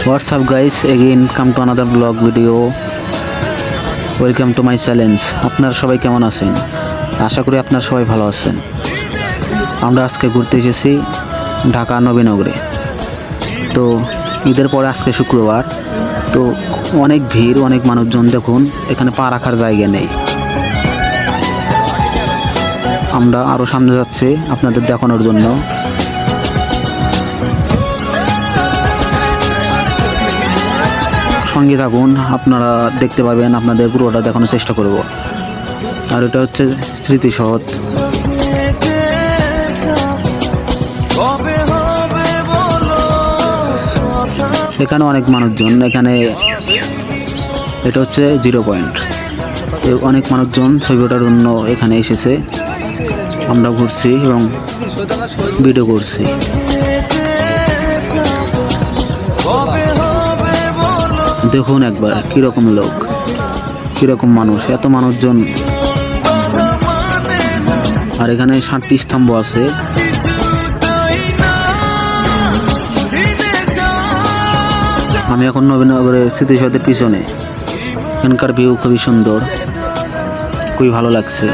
What's up guys, again come to another vlog video. Welcome to my challenge. আপনারা সবাই কেমন আছেন? আশা করি আপনারা সবাই ভালো আছেন। আমরা আজকে ঘুরতে এসেছি ঢাকা নবীনগরে। তো ঈদের পরে আজকে শুক্রবার, তো অনেক ভিড়, অনেক মানুষজন। দেখুন এখানে পা রাখার জায়গা নেই। আমরা আরও সামনে যাচ্ছি আপনাদের দেখানোর জন্য। সঙ্গে থাকুন, আপনারা দেখতে পাবেন, আপনাদের পুরোটা দেখানোর চেষ্টা করব। আর এটা হচ্ছে স্মৃতিসৌধ। এখানে অনেক মানুষজন, এখানে এটা হচ্ছে 0 পয়েন্ট। অনেক মানুষজন ছবি ওঠার জন্য এখানে এসেছে। আমরা ঘুরছি এবং ভিডিও করছি। দেখুন একবার কীরকম লোক, কীরকম মানুষ, এত মানুষজন। আর এখানে 7টি স্তম্ভ আছে। আমি এখন নবীনগরের স্মৃতিসৌধের পিছনে। এখানকার ভিউ খুবই সুন্দর, খুবই ভালো লাগছে।